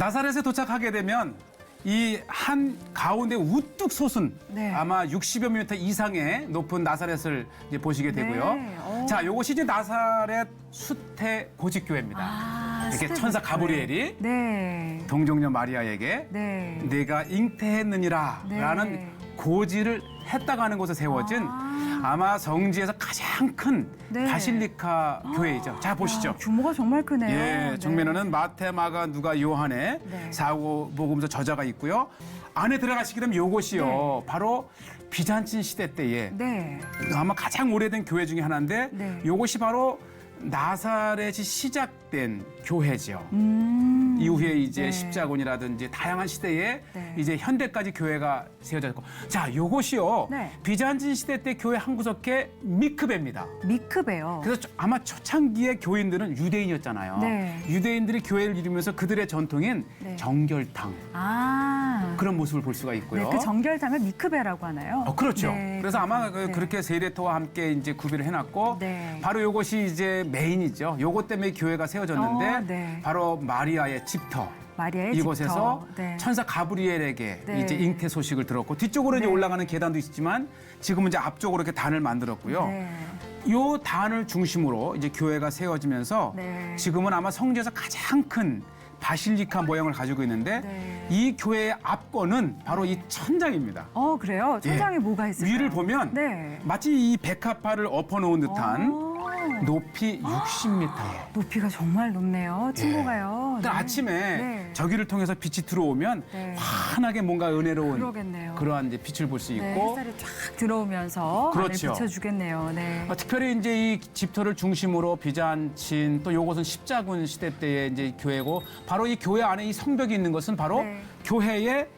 나사렛에 도착하게 되면 이 한 가운데 우뚝 솟은 네. 아마 60여 미터 이상의 높은 나사렛을 이제 보시게 되고요. 네. 오. 자, 요것이 이제 나사렛 수태 고직교회입니다. 이렇게 수태 천사 고직교회. 가브리엘이 네. 동정녀 마리아에게 네. 내가 잉태했느니라 네. 라는 고지를 했다가 하는 곳에 세워진 아마 성지에서 가장 큰 네. 바실리카 교회이죠. 자, 보시죠. 야, 규모가 정말 크네요. 예, 정면에는 마태, 마가, 누가, 요한의 네. 사고복음서 저자가 있고요. 안에 들어가시게 되면 요것이요. 네. 바로 비잔틴 시대 때에 네. 아마 가장 오래된 교회 중에 하나인데 네. 요것이 바로 나사렛이 시작된 교회죠. 이후에 이제 네. 십자군이라든지 다양한 시대에 네. 이제 현대까지 교회가 세워졌고, 자, 요것이요. 네. 비잔틴 시대 때 교회 한 구석에 미크베입니다. 미크베요. 그래서 아마 초창기의 교인들은 유대인이었잖아요. 네. 유대인들이 교회를 이루면서 그들의 전통인 네. 정결탕 아. 그런 모습을 볼 수가 있고요. 네, 그 정결탕을 미크베라고 하나요? 그렇죠. 네, 그래서 아마 그렇군요. 네. 그렇게 세례토와 함께 이제 구비를 해놨고 네. 바로 이것이 이제 메인이죠. 요것 때문에 교회가 세워졌는데 네. 바로 마리아의 집터. 마리아의 이곳에서 집터. 네. 천사 가브리엘에게 네. 이제 잉태 소식을 들었고 뒤쪽으로 이제 네. 올라가는 계단도 있지만 지금은 이제 앞쪽으로 이렇게 단을 만들었고요. 네. 요 단을 중심으로 이제 교회가 세워지면서 네. 지금은 아마 성지에서 가장 큰 바실리카 모양을 가지고 있는데 네. 이 교회의 앞권은 바로 이 천장입니다. 그래요? 천장에 예. 뭐가 있을까요? 위를 보면 네. 마치 이 백합화를 엎어놓은 듯한 높이 60m에. 높이가 정말 높네요. 친구가요. 그러니까 아침에 네. 저기를 통해서 빛이 들어오면 네. 환하게 뭔가 은혜로운 그러겠네요. 그러한 이제 빛을 볼 수 네, 있고 햇살이 쫙 들어오면서 그렇죠. 안을 비춰주겠네요. 네. 특별히 이제 이 집터를 중심으로 비잔친 또 요것은 십자군 시대 때의 이제 교회고 바로 이 교회 안에 이 성벽이 있는 것은 바로 네. 교회의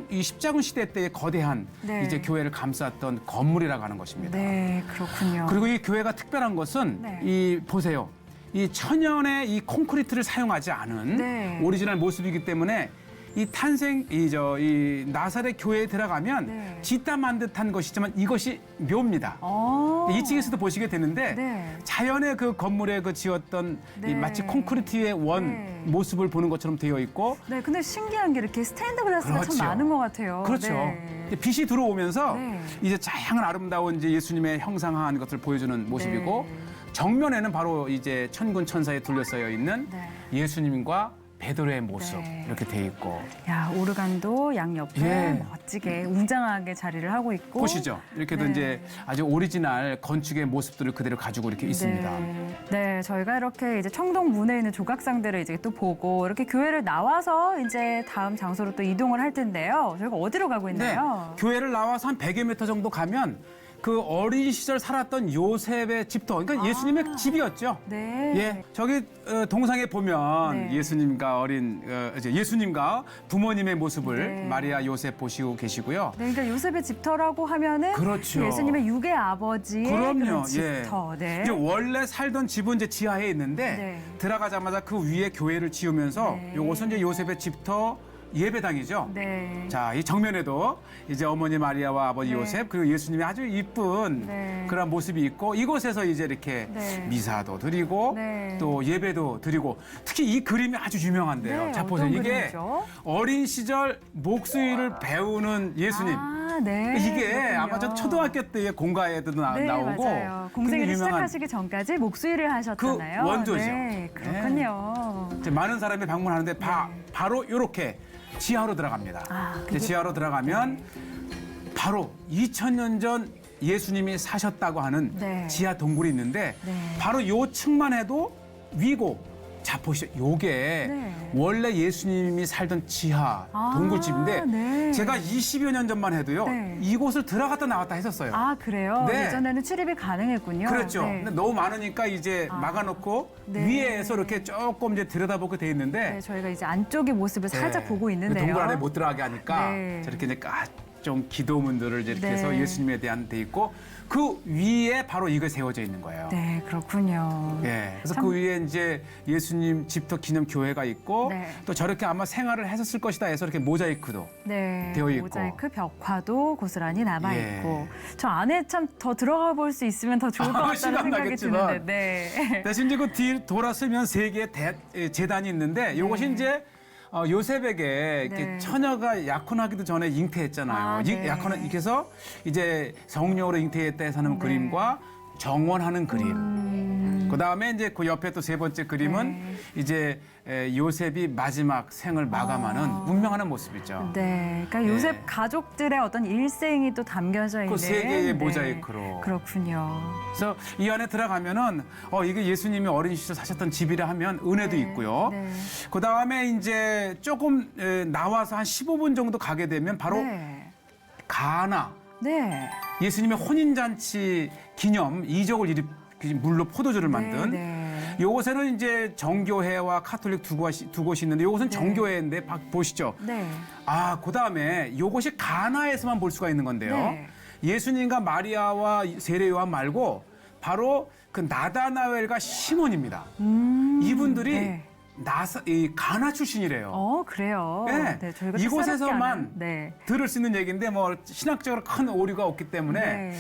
이 십자군 시대 때의 거대한 네. 이제 교회를 감쌌던 건물이라고 하는 것입니다. 네, 그렇군요. 그리고 이 교회가 특별한 것은 네. 이 보세요. 이 천연의 이 콘크리트를 사용하지 않은 네. 오리지널 모습이기 때문에 이 탄생 이 나사렛 교회에 들어가면 네. 짓담한 듯한 것이지만 이것이 묘입니다. 2층에서도 보시게 되는데 네. 자연의 그 건물에 그 지었던 네. 이 마치 콘크리트의 원 네. 모습을 보는 것처럼 되어 있고 네, 근데 신기한 게 이렇게 스테인드 글라스가 그렇죠. 참 많은 것 같아요. 그렇죠. 네. 빛이 들어오면서 네. 이제 다양한 아름다운 이제 예수님의 형상화한 것을 보여주는 모습이고 네. 정면에는 바로 이제 천군 천사에 둘러싸여 있는 네. 예수님과 베드로의 모습 네. 이렇게 돼 있고 야, 오르간도 양옆에 예. 멋지게 웅장하게 자리를 하고 있고. 보시죠. 이렇게도 네. 이제 아주 오리지널 건축의 모습들을 그대로 가지고 이렇게 있습니다. 네, 저희가 이렇게 이제 청동 문에 있는 조각상들을 이제 또 보고 이렇게 교회를 나와서 이제 다음 장소로 또 이동을 할 텐데요. 저희가 어디로 가고 있나요? 교회를 나와서 한 100여 미터 정도 가면 그 어린 시절 살았던 요셉의 집터, 그러니까 예수님의 집이었죠. 네. 예, 저기 동상에 보면 네. 예수님과 이제 예수님과 부모님의 모습을 네. 마리아 요셉 보시고 계시고요. 네, 그러니까 요셉의 집터라고 하면은 그렇죠. 예수님의 육의 아버지의 그럼요. 그런 집터. 네. 이제 원래 살던 집은 이제 지하에 있는데 네. 들어가자마자 그 위에 교회를 지으면서 네. 요것은 이제 요셉의 집터 예배당이죠. 네. 자, 이 정면에도 이제 어머니 마리아와 아버지 네. 요셉 그리고 예수님이 아주 이쁜 네. 그런 모습이 있고 이곳에서 이제 이렇게 네. 미사도 드리고 네. 또 예배도 드리고 특히 이 그림이 아주 유명한데요. 네, 자, 보세요. 어떤 이게 그림이죠? 어린 시절 목수일을 배우는 예수님. 아, 네. 이게 그렇군요. 아마 저 초등학교 때의 공가에도 네, 나오고 맞아요. 공생애를 굉장히 유명한 시작하시기 전까지 목수일을 하셨잖아요. 그 원조죠. 네, 그렇군요. 이제 많은 사람이 방문하는데 바로 이렇게 지하로 들어갑니다. 아, 이제 그게- 지하로 들어가면 바로 2000년 전 예수님이 사셨다고 하는 네. 지하 동굴이 있는데 네. 바로 요 층만 해도 위고 자 보시죠. 요게 네. 원래 예수님이 살던 지하 아, 동굴집인데 네. 제가 20여 년 전만 해도요. 네. 이곳을 들어갔다 나왔다 했었어요. 아, 그래요? 네. 예전에는 출입이 가능했군요. 그렇죠. 네. 근데 너무 많으니까 이제 막아놓고 네. 위에서 이렇게 조금 이제 들여다보게 돼 있는데 네, 저희가 이제 안쪽의 모습을 살짝 네. 보고 있는데요. 동굴 안에 못 들어가게 하니까 네. 저렇게 이제 좀 기도문들을 이렇게 네. 해서 예수님에 대한 돼 있고 그 위에 바로 이거 세워져 있는 거예요. 네, 그렇군요. 예. 그래서 참- 그 위에 이제 예수님 집터 기념 교회가 있고 네. 또 저렇게 아마 생활을 했었을 것이다 해서 이렇게 모자이크도 네, 되어 있고. 모자이크 벽화도 고스란히 남아 예. 있고 저 안에 참 더 들어가 볼 수 있으면 더 좋을 것 같다는 시간 생각이 나겠지만. 드는데. 네. 대신 이제 그 뒤 돌았으면 세 개의 재단이 있는데 이것이 네. 이제 요셉에게 이렇게 네. 처녀가 약혼하기도 전에 잉태했잖아요. 아, 네. 약혼해서 이제 성령으로 잉태했다 해서 하는 네. 그림과 정원하는 그림. 그 다음에 이제 그 옆에 또 세 번째 그림은 네. 이제 요셉이 마지막 생을 마감하는 운명하는 모습이죠. 네, 그러니까 네. 요셉 가족들의 어떤 일생이 또 담겨져 있는 그 세 개의 네. 모자이크로. 그렇군요. 그래서 이 안에 들어가면은 이게 예수님이 어린 시절 사셨던 집이라 하면 은혜도 네. 있고요. 네. 그 다음에 이제 조금 나와서 한 15분 정도 가게 되면 바로 네. 가나 네. 예수님의 혼인잔치 기념 이적을 물로 포도주를 만든 네. 요곳에는 이제 정교회와 카톨릭 두 곳이 있는데 요곳은 네. 정교회인데 보시죠. 네. 그 다음에 요것이 가나에서만 볼 수가 있는 건데요. 네. 예수님과 마리아와 세례 요한 말고 바로 그 나다나엘과 시몬입니다. 이분들이 네. 이 가나 출신이래요. 그래요. 네. 네, 저희가 또 이곳에서만 새롭게 아는, 네. 들을 수 있는 얘기인데 뭐 신학적으로 큰 오류가 없기 때문에 네.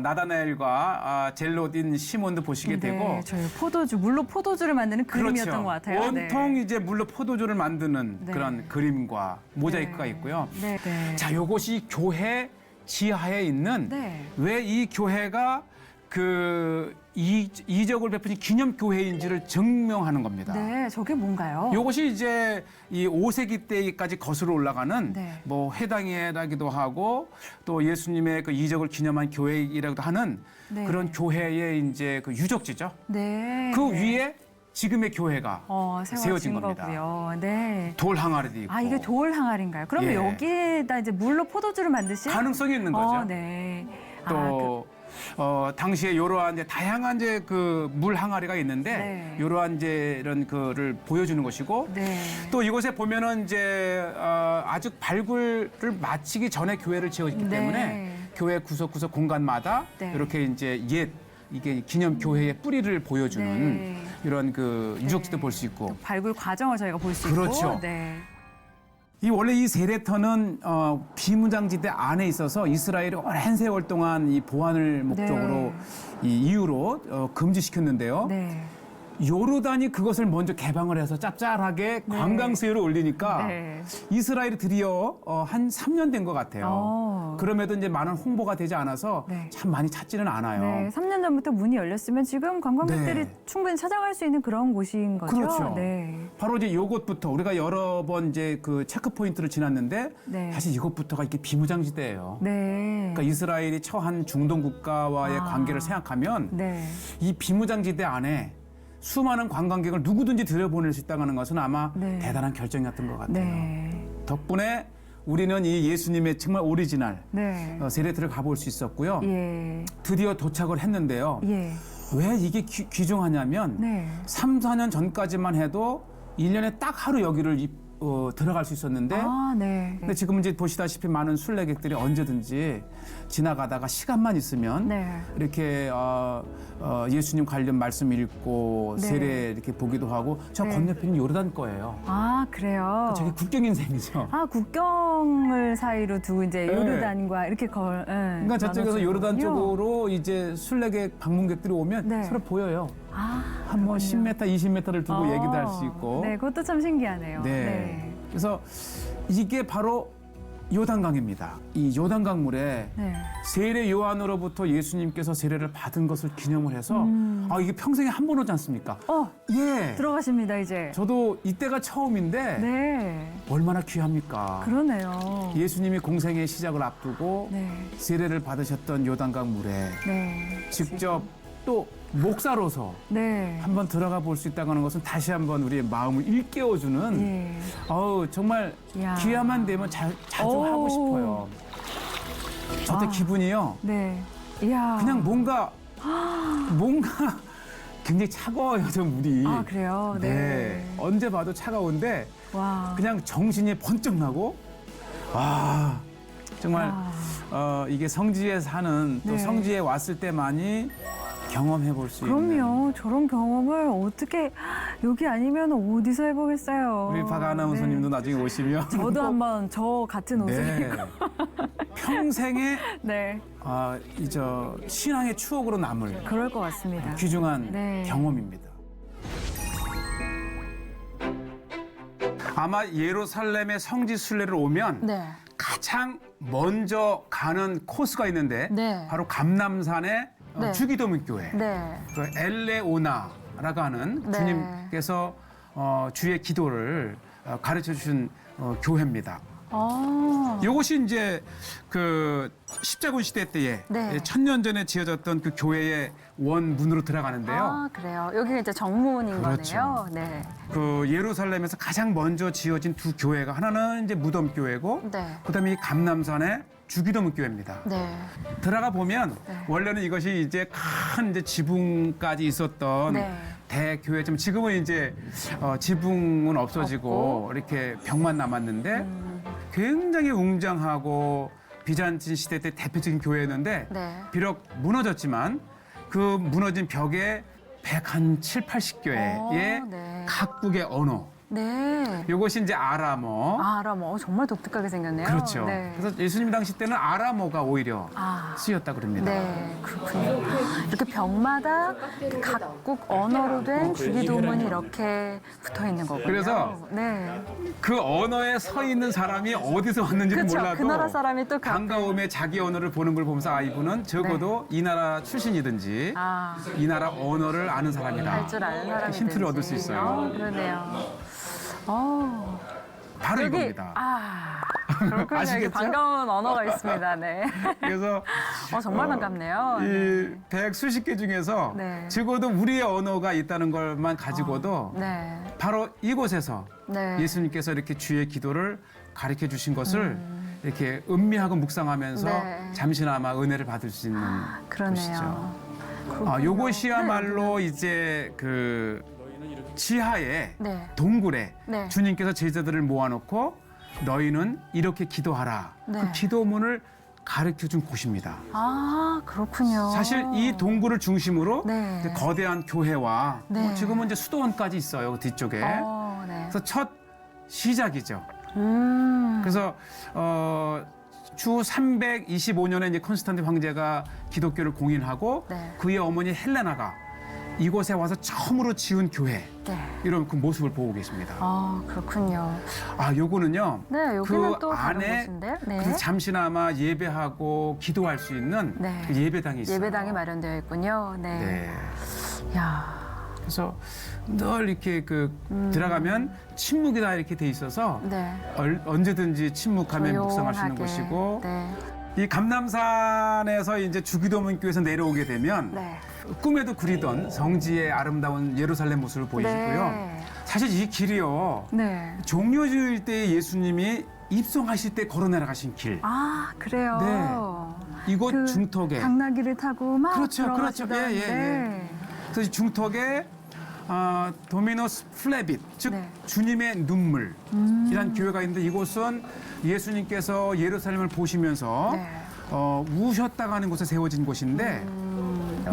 나다나엘과 젤로딘 시몬도 보시게 되고 네, 저희 물로 포도주를 만드는 그림이었던 그렇죠. 것 같아요. 온통 네. 이제 물로 포도주를 만드는 네. 그런 그림과 모자이크가 네. 있고요. 네. 네. 자, 요것이 교회 지하에 있는 네. 왜 이 교회가 그 이적을 베푸신 기념 교회인지를 증명하는 겁니다. 네, 저게 뭔가요? 요것이 이제 이 5세기 때까지 거슬러 올라가는 네. 뭐 회당이라기도 하고 또 예수님의 그 이적을 기념한 교회이라고도 하는 네. 그런 교회의 이제 그 유적지죠. 네. 그 위에 지금의 교회가 세워진 세워진 겁니다. 거고요. 네. 돌 항아리도 있고. 이게 돌 항아리인가요? 그러면 예. 여기에다 이제 물로 포도주를 만드신? 가능성이 있는 거죠. 네. 또 당시에 이러한 이제 다양한 이제 그 물 항아리가 있는데 네. 이러한 이제 이런 거를 보여주는 것이고 네. 또 이곳에 보면은 이제 아직 발굴을 마치기 전에 교회를 지었기 네. 때문에 교회 구석구석 공간마다 네. 이렇게 이제 이게 기념 교회의 뿌리를 보여주는 네. 이런 그 유적지도 볼 수 있고 발굴 과정을 저희가 볼 수 그렇죠. 있고. 네. 원래 이 세례터는 비무장지대 안에 있어서 이스라엘이 오랜 세월 동안 이 보안을 목적으로 이 이유로 금지시켰는데요. 네. 요르단이 그것을 먼저 개방을 해서 짭짤하게 관광 수요를 올리니까 네. 이스라엘이 드디어 한 3년 된 것 같아요. 그럼에도 이제 많은 홍보가 되지 않아서 네. 참 많이 찾지는 않아요. 네. 3년 전부터 문이 열렸으면 지금 관광객들이 네. 충분히 찾아갈 수 있는 그런 곳인 거죠. 그렇죠. 네. 바로 이제 이곳부터 우리가 여러 번 이제 그 체크 포인트를 지났는데 네. 사실 이곳부터가 이렇게 비무장지대예요. 네. 그러니까 이스라엘이 처한 중동 국가와의 관계를 생각하면 네. 이 비무장지대 안에 수많은 관광객을 누구든지 들여보낼 수 있다는 것은 아마 네. 대단한 결정이었던 것 같아요. 네. 덕분에 우리는 이 예수님의 정말 오리지널 네. 세례들을 가볼 수 있었고요. 예. 드디어 도착을 했는데요. 예. 왜 이게 귀중하냐면 네. 3, 4년 전까지만 해도 1년에 딱 하루 여기를 들어갈 수 있었는데 네. 근데 지금 이제 보시다시피 많은 순례객들이 언제든지 지나가다가 시간만 있으면 네. 이렇게 예수님 관련 말씀 읽고 네. 세례 이렇게 보기도 하고 저 네. 건너편이 요르단 거예요. 그래요. 저게 국경 인생이죠. 국경을 사이로 두고 이제 네. 요르단과 이렇게 그러니까 저쪽에서 요르단 쪽으로 이제 순례객 방문객들이 오면 네. 서로 보여요. 한 뭐 그렇군요. 10m, 20m를 두고 얘기도 할 수 있고. 네, 그것도 참 신기하네요. 네. 그래서 이게 바로 요단강입니다. 이 요단강 물에 네. 세례 요한으로부터 예수님께서 세례를 받은 것을 기념을 해서 이게 평생에 한 번 오지 않습니까? 예. 들어가십니다, 이제. 저도 이때가 처음인데 네. 얼마나 귀합니까? 그러네요. 예수님이 공생의 시작을 앞두고 네. 세례를 받으셨던 요단강 물에 네. 직접 또 목사로서 네. 한번 들어가 볼 수 있다는 것은 다시 한번 우리의 마음을 일깨워주는 예. 정말 이야. 기회만 되면 자주 오. 하고 싶어요. 저때 기분이요. 네. 이야. 그냥 뭔가 굉장히 차가워요, 저 물이. 그래요? 네. 언제 봐도 차가운데 와. 그냥 정신이 번쩍 나고 정말 이게 성지에 사는 또 네. 성지에 왔을 때만이 경험해 볼 수 있는 그럼요. 저런 경험을 어떻게 여기 아니면 어디서 해보겠어요. 우리 박 아나운서님도 나중에 오시면 저도 한번 저 같은 옷을 네. 입고. 평생의 네. 신앙의 추억으로 남을 그럴 것 같습니다. 귀중한 네. 경험입니다. 아마 예루살렘의 성지 순례를 오면 네. 가장 먼저 가는 코스가 있는데 네. 바로 감람산의 네. 주기도문 교회. 네. 그 엘레오나라고 하는 네. 주님께서 주의 기도를 가르쳐 주신 교회입니다. 이것이 이제 그 십자군 시대 때에 네. 1000년 전에 지어졌던 그 교회의 원문으로 들어가는데요. 아, 그래요. 여기가 이제 정문인 그렇죠. 거네요. 네. 그 예루살렘에서 가장 먼저 지어진 두 교회가 하나는 이제 무덤 교회고 네. 그다음에 이 감람산의 주기도문 교회입니다. 네. 들어가 보면 네. 원래는 이것이 이제 큰 이제 지붕까지 있었던 네. 대교회지만 지금은 이제 지붕은 없어지고 없고. 이렇게 벽만 남았는데 굉장히 웅장하고 비잔틴 시대 때 대표적인 교회였는데 네. 비록 무너졌지만 그 무너진 벽에 107, 80교회의 네. 각국의 언어 네. 이것이 이제 아람어. 아람어 정말 독특하게 생겼네요. 그렇죠. 네. 그래서 예수님 당시 때는 아람어가 오히려 아. 쓰였다 그럽니다. 네, 그렇군요. 이렇게 벽마다 각국 언어로 된 주기도문이 이렇게 붙어 있는 거군요. 그래서 네. 그 언어에 서 있는 사람이 어디서 왔는지는 그렇죠. 몰라도 그 나라 사람이 또 반가움에 자기 언어를 보는 걸 보면서 이분은 적어도 이 나라 출신이든지 아, 이 나라 언어를 아는 사람이다. 할 줄 아는 사람이 힌트를 얻을 수 있어요. 그러네요. 바로 여기 이겁니다. 그렇군요. 여기 아시겠죠? 반가운 언어가 있습니다. 네. 그래서 정말 반갑네요. 이 백 수십 개 중에서 네. 적어도 우리의 언어가 있다는 것만 가지고도 네. 바로 이곳에서 네. 예수님께서 이렇게 주의 기도를 가르쳐 주신 것을 이렇게 음미하고 묵상하면서 네. 잠시나마 은혜를 받을 수 있는 그러네요. 곳이죠. 요것이야말로 이제 그 지하에 네. 동굴에 네. 주님께서 제자들을 모아놓고 너희는 이렇게 기도하라. 네. 그 기도문을 가르쳐 준 곳입니다. 아, 그렇군요. 사실 이 동굴을 중심으로 네. 이제 거대한 교회와 네. 뭐 지금은 이제 수도원까지 있어요. 그 뒤쪽에. 네. 그래서 첫 시작이죠. 그래서 주 325년에 이제 콘스탄틴 황제가 기독교를 공인하고 네. 그의 어머니 헬레나가 이곳에 와서 처음으로 지은 교회 네. 이런 그 모습을 보고 계십니다. 그렇군요. 요거는요. 네, 여기는 그 또 다른 안에 곳인데. 네. 그래서 잠시나마 예배하고 기도할 수 있는 네. 그 예배당이 있어요. 예배당이 마련되어 있군요. 네. 네. 야. 그래서 늘 이렇게 들어가면 침묵이다 이렇게 돼 있어서 네. 언제든지 침묵하며 묵상할 수 있는 조용하게. 곳이고 네. 이 감람산에서 이제 주기도문 교회에서 내려오게 되면 네. 꿈에도 그리던 성지의 아름다운 예루살렘 모습을 보이시고요. 네. 사실 이 길이요. 네. 종려주일 때 예수님이 입성하실 때 걸어 내려가신 길. 아, 그래요. 네. 이곳 그 중턱에. 당나귀를 타고 막 그렇죠. 들어가시던데. 예. 그래서 이 중턱에 도미노스 플레빗, 즉 네. 주님의 눈물이란 교회가 있는데 이곳은 예수님께서 예루살렘을 보시면서 네. 우셨다가 하는 곳에 세워진 곳인데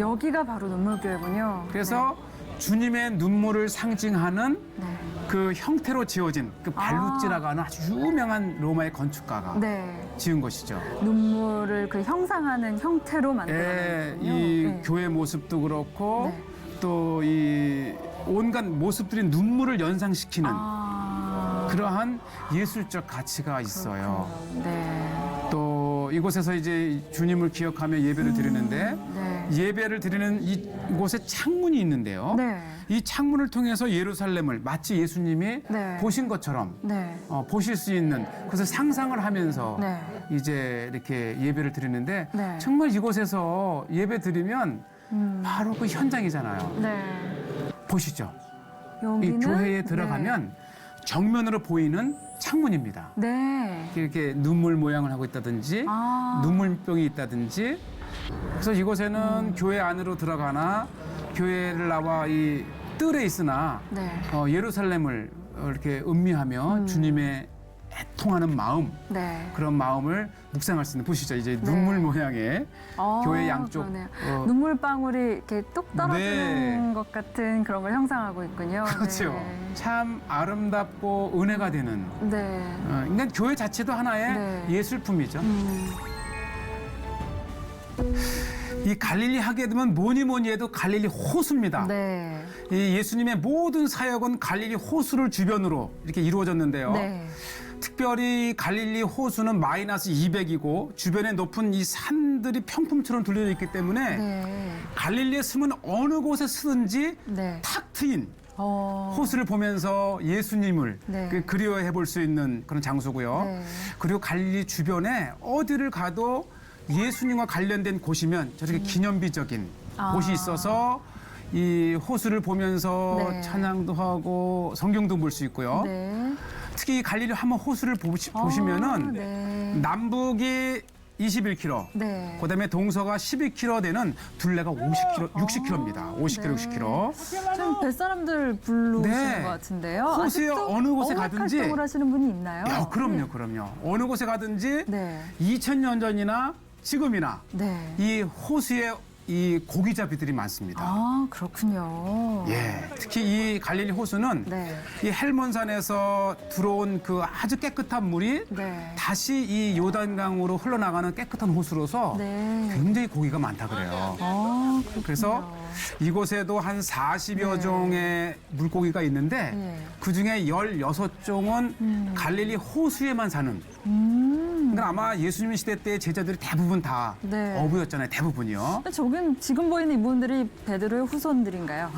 여기가 바로 눈물교회군요. 그래서 주님의 눈물을 상징하는 네. 그 형태로 지어진 그 발루찌라고 하는 아주 유명한 로마의 건축가가 네. 지은 것이죠. 눈물을 그 형상하는 형태로 예, 만들어놨군요. 이 네. 교회 모습도 그렇고 네. 또 이 온갖 모습들이 눈물을 연상시키는 그러한 예술적 가치가 있어요. 네. 또 이곳에서 이제 주님을 기억하며 예배를 드리는데 네. 예배를 드리는 이곳에 창문이 있는데요. 네. 이 창문을 통해서 예루살렘을 마치 예수님이 네. 보신 것처럼 네. 보실 수 있는 그것을 상상을 하면서 네. 이제 이렇게 예배를 드리는데 네. 정말 이곳에서 예배 드리면 바로 그 현장이잖아요. 네. 보시죠. 이 여기는 교회에 들어가면 정면으로 보이는 창문입니다. 네. 이렇게 눈물 모양을 하고 있다든지 눈물병이 있다든지 그래서 이곳에는 교회 안으로 들어가나 교회를 나와 이 뜰에 있으나 네. 예루살렘을 이렇게 음미하며 주님의 애통하는 마음 네. 그런 마음을 묵상할 수 있는 보시죠. 이제 눈물 모양의 교회 양쪽 그러네요. 눈물방울이 이렇게 뚝 떨어지는 것 같은 그런 걸 형상하고 있군요. 그렇죠. 네. 참 아름답고 은혜가 되는 네. 그러니까 교회 자체도 하나의 네. 예술품이죠. 이 갈릴리 하게 되면 뭐니 해도 갈릴리 호수입니다. 네. 이 예수님의 모든 사역은 갈릴리 호수를 주변으로 이렇게 이루어졌는데요. 네. 특별히 갈릴리 호수는 마이너스 200이고 주변에 높은 이 산들이 평풍처럼 둘려져 있기 때문에 네. 갈릴리에 쓰면 어느 곳에 쓰든지 네. 탁 트인 어. 호수를 보면서 예수님을 네. 그리워해 볼 수 있는 그런 장소고요. 네. 그리고 갈릴리 주변에 어디를 가도 예수님과 관련된 곳이면 저렇게 기념비적인 아. 곳이 있어서 이 호수를 보면서 네. 찬양도 하고 성경도 볼 수 있고요. 네. 특히 이 갈릴리 한번 호수를 보시면은 네. 남북이 21km, 네. 그다음에 동서가 12km 되는 둘레가 50km, 60km입니다. 50km, 네. 60km. 좀 뱃사람들 부르시는 네. 것 같은데요. 호수에 아직도 어느 곳에 어학 가든지. 활동을 하시는 분이 있나요? 그럼요. 어느 곳에 가든지 네. 2000년 전이나 지금이나 네. 이 호수에 이 고기잡이들이 많습니다. 아, 그렇군요. 예, 특히 이 갈릴리 호수는 네. 이 헬몬산에서 들어온 그 아주 깨끗한 물이 네. 다시 이 요단강으로 흘러나가는 깨끗한 호수로서 네. 굉장히 고기가 많다 그래요. 아, 그렇군요. 그래서 이곳에도 한 40여 네. 종의 물고기가 있는데 네. 그중에 16종은 갈릴리 호수에만 사는. 그러니까 아마 예수님 시대 때 제자들이 대부분 다 네. 어부였잖아요. 대부분이요. 지금 보이는 이분들이 베드로의 후손들인가요?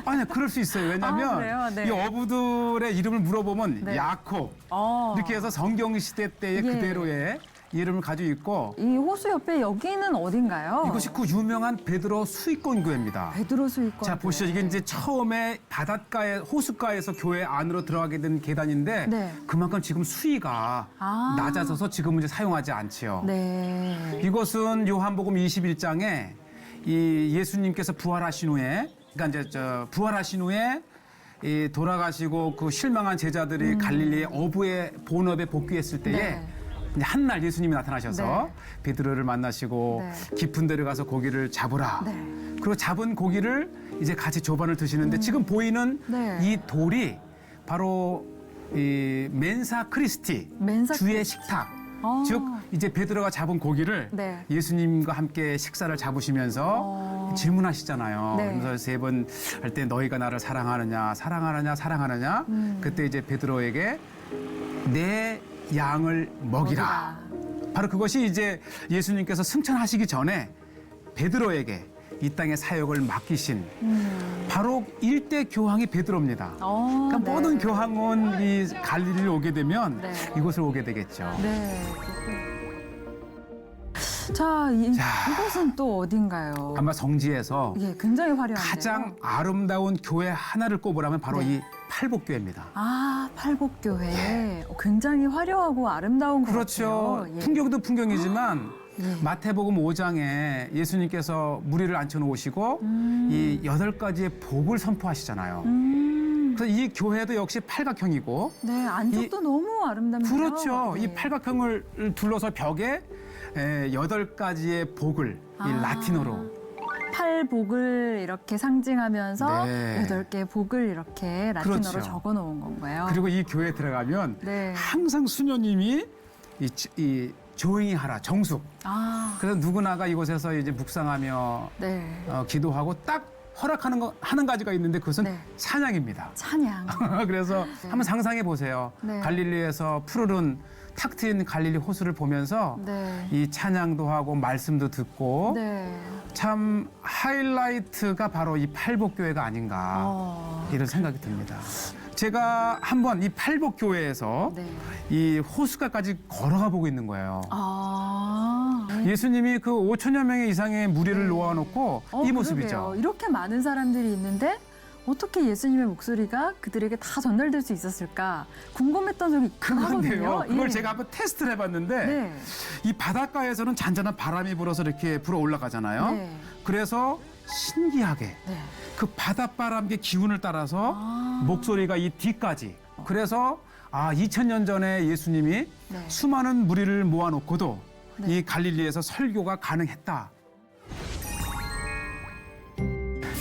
아니, 그럴 수 있어요. 왜냐하면 아, 그래요? 네. 이 어부들의 이름을 물어보면 네. 야콥 어. 이렇게 해서 성경 시대 때의 예. 그대로의 이름을 가지고 있고 이 호수 옆에 여기는 어딘가요? 이것이 그 유명한 베드로 수익권 교회입니다. 베드로 수익권. 자, 보시죠. 이게 이제 처음에 바닷가에 호숫가에서 교회 안으로 들어가게 된 계단인데 네. 그만큼 지금 수위가 아. 낮아져서 지금은 이제 사용하지 않지요. 네. 이것은 요한복음 21장에 이 예수님께서 부활하신 후에 그러니까 이제 부활하신 후에 이 돌아가시고 그 실망한 제자들이 갈릴리의 어부의 본업에 복귀했을 때에 네. 한날 예수님이 나타나셔서 네. 베드로를 만나시고 네. 깊은 데를 가서 고기를 잡으라. 네. 그리고 잡은 고기를 이제 같이 조반을 드시는데 지금 보이는 네. 이 돌이 바로 이 멘사 크리스티, 멘사 주의 식탁. 아. 즉 이제 베드로가 잡은 고기를 네. 예수님과 함께 식사를 잡으시면서 질문하시잖아요. 네. 그래서 세 번 할 때 너희가 나를 사랑하느냐, 사랑하느냐. 그때 이제 베드로에게 내 양을 먹이라. 바로 그것이 이제 예수님께서 승천하시기 전에 베드로에게 이 땅의 사역을 맡기신 바로 일대 교황이 베드로입니다. 그러니까 네. 모든 교황은 이 갈릴리를 오게 되면 네. 이곳을 오게 되겠죠. 네. 자, 이곳은 또 어딘가요? 아마 성지에서 예, 굉장히 화려한데요. 가장 아름다운 교회 하나를 꼽으라면 바로 네. 이 팔복교회입니다. 아, 팔복교회. 굉장히 화려하고 아름다운 것 그렇죠. 같아요. 예. 풍경도 풍경이지만 예. 마태복음 5장에 예수님께서 무리를 앉혀놓으시고 이 8가지의 복을 선포하시잖아요. 그래서 이 교회도 역시 팔각형이고 네, 안쪽도 너무 아름답네요. 그렇죠. 네. 이 팔각형을 둘러서 벽에 8가지의 복을 이 아. 라틴어로 팔복을 이렇게 상징하면서 네. 8개의 복을 이렇게 라틴어로 그렇죠. 적어 놓은 건가요? 그리고 이 교회에 들어가면 네. 항상 수녀님이 이 조용히 하라 정숙. 아, 그래서 누구나가 이곳에서 이제 묵상하며 네. 기도하고 딱 허락하는 한 가지가 있는데 그것은 네. 찬양입니다. 찬양. 그래서 한번 상상해 보세요. 네. 갈릴리에서 푸르른 탁 트인 갈릴리 호수를 보면서 네. 이 찬양도 하고 말씀도 듣고 네. 참 하이라이트가 바로 이 팔복교회가 아닌가 이런 생각이 듭니다. 제가 한번 이 팔복교회에서 네. 이 호수가까지 걸어가 보고 있는 거예요. 아. 예수님이 그 5천여 명의 이상의 무리를 놓아놓고 이 모습이죠. 그러게요. 이렇게 많은 사람들이 있는데 어떻게 예수님의 목소리가 그들에게 다 전달될 수 있었을까 궁금했던 적이 그건데요. 있거든요. 그걸 예. 제가 한번 테스트를 해봤는데 네. 이 바닷가에서는 잔잔한 바람이 불어서 이렇게 불어 올라가잖아요. 네. 그래서 신기하게 네. 그 바닷바람의 기운을 따라서 아. 목소리가 이 뒤까지. 그래서 2000년 전에 예수님이 네. 수많은 무리를 모아놓고도 네. 이 갈릴리에서 설교가 가능했다.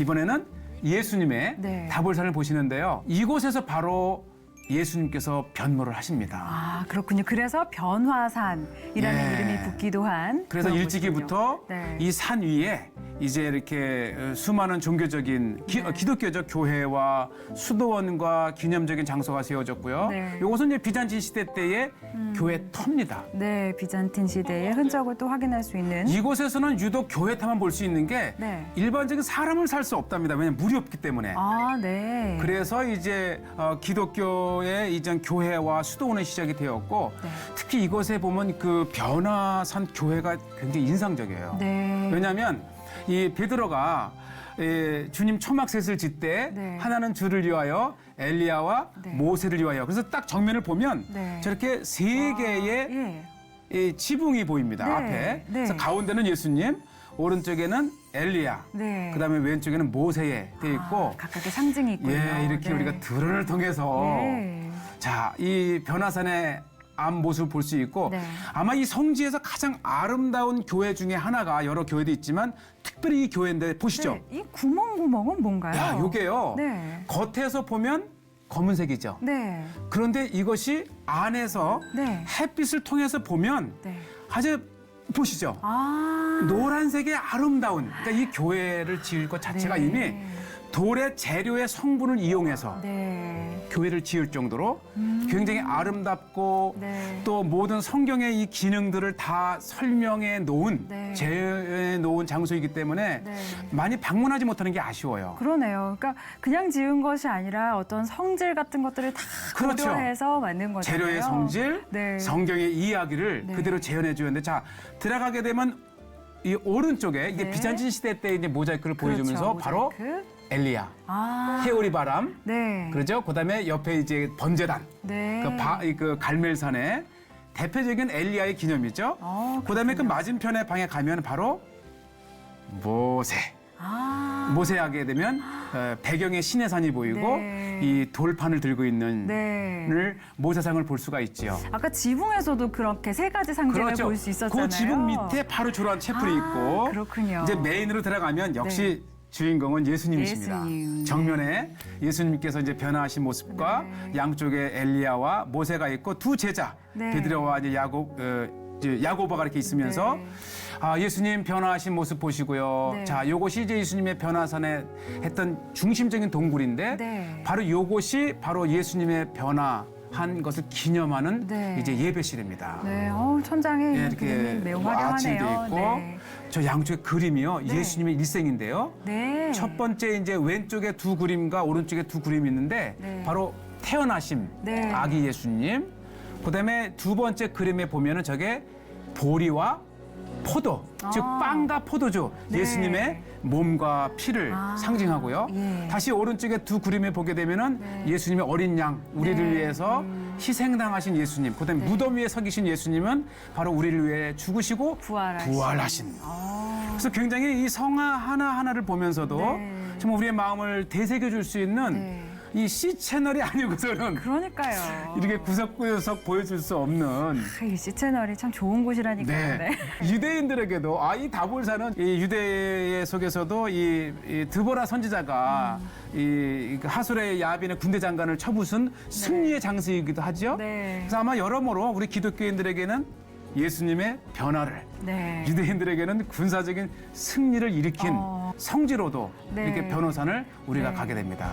이번에는 예수님의 네. 다볼산을 보시는데요. 이곳에서 바로 예수님께서 변모를 하십니다. 아, 그렇군요. 그래서 변화산이라는 예. 이름이 붙기도 한. 그래서 그런 일찍이부터 곳이군요. 네. 이 산 위에 이제 이렇게 수많은 종교적인 기독교적 교회와 수도원과 기념적인 장소가 세워졌고요. 네. 이것은 이제 비잔틴 시대 때의 교회 터입니다. 네, 비잔틴 시대의 흔적을 또 확인할 수 있는. 이곳에서는 유독 교회타만 볼 수 있는 게 네. 일반적인 사람을 살 수 없답니다. 왜냐하면 물이 없기 때문에. 아, 네. 그래서 이제 기독교의 이전 교회와 수도원은 시작이 되었고 네. 특히 이곳에 보면 그 변화산 교회가 굉장히 인상적이에요. 네. 왜냐하면 이 베드로가 주님 초막셋을 짓때 네. 하나는 주를 위하여 엘리야와 네. 모세를 위하여 그래서 딱 정면을 보면 네. 저렇게 세 개의 예. 이 지붕이 보입니다. 네. 앞에. 네. 그래서 가운데는 예수님, 오른쪽에는 엘리야, 네. 그다음에 왼쪽에는 모세에 돼 있고 각각의 상징이 있군요. 예, 이렇게 네. 우리가 드론을 통해서 예. 자, 이 변화산의 앞 모습을 볼 수 있고 네. 아마 이 성지에서 가장 아름다운 교회 중에 하나가 여러 교회도 있지만 특별히 이 교회인데 보시죠. 네, 이 구멍구멍은 뭔가요? 야, 요게요. 네. 겉에서 보면 검은색이죠. 네. 그런데 이것이 안에서 네. 햇빛을 통해서 보면 네. 아주 보시죠. 아. 노란색의 아름다운 그러니까 이 교회를 지을 것 자체가 네. 이미 돌의 재료의 성분을 이용해서 네. 교회를 지을 정도로 굉장히 아름답고 네. 또 모든 성경의 이 기능들을 다 설명해 놓은 네. 재해 놓은 장소이기 때문에 네. 많이 방문하지 못하는 게 아쉬워요. 그러네요. 그러니까 그냥 지은 것이 아니라 어떤 성질 같은 것들을 다 그렇죠. 고려해서 만든 거잖아요. 재료의 성질, 네. 성경의 이야기를 네. 그대로 재현해 주는데 자 들어가게 되면 이 오른쪽에 이게 네. 비잔틴 시대 때 이제 모자이크를 보여주면서 그렇죠. 바로 모자이크. 엘리야, 아. 해오리 바람, 네. 그렇죠. 그다음에 옆에 이제 번제단, 네. 그 갈멜산의 대표적인 엘리야의 기념이죠. 그다음에 그 맞은편의 방에 가면 바로 모세. 아. 모세하게 되면 배경에 시내산이 보이고 네. 이 돌판을 들고 있는 네. 모세상을 볼 수가 있지요. 아까 지붕에서도 그렇게 세 가지 상징을 그렇죠. 볼 수 있었잖아요. 그 지붕 밑에 바로 조란 채플이 있고 그렇군요. 이제 메인으로 들어가면 역시 주인공은 예수님이십니다. 예수님. 정면에 예수님께서 이제 변화하신 모습과 네. 양쪽에 엘리야와 모세가 있고 두 제자 네. 베드로와 이제 야고보가 이렇게 있으면서 네. 예수님 변화하신 모습 보시고요. 네. 자, 요것이 이제 예수님의 변화산에 했던 중심적인 동굴인데 네. 바로 요것이 바로 예수님의 변화한 것을 기념하는 네. 이제 예배실입니다. 네, 천장에 예, 이렇게 매우 아침이 돼 화려하네요. 있고 네. 저 양쪽에 그림이요. 네. 예수님의 일생인데요. 네. 첫 번째 이제 왼쪽에 두 그림과 오른쪽에 두 그림이 있는데 네. 바로 태어나심 네. 아기 예수님. 그다음에 두 번째 그림에 보면은 저게 보리와 포도, 즉 빵과 포도주 네. 예수님의 몸과 피를 상징하고요. 예. 다시 오른쪽에 두 그림에 보게 되면은 네. 예수님의 어린 양 우리를 네. 위해서 희생당하신 예수님. 그다음에 무덤 위에 서 계신 예수님은 바로 우리를 위해 죽으시고 부활하신. 그래서 굉장히 이 성화 하나하나를 보면서도 네. 정말 우리의 마음을 되새겨 줄 수 있는 네. 이 C 채널이 아니고서는 그러니까요. 이렇게 구석구석 보여줄 수 없는 이 C채널이 참 좋은 곳이라니까요. 네. 유대인들에게도 이 다볼산은 이 유대 속에서도 이 드보라 선지자가 이 하솔의 야빈의 군대 장관을 쳐부순 승리의 장소이기도 하죠. 네. 그래서 아마 여러모로 우리 기독교인들에게는 예수님의 변화를 네. 유대인들에게는 군사적인 승리를 일으킨 성지로도 네. 이렇게 변호산을 우리가 네. 가게 됩니다.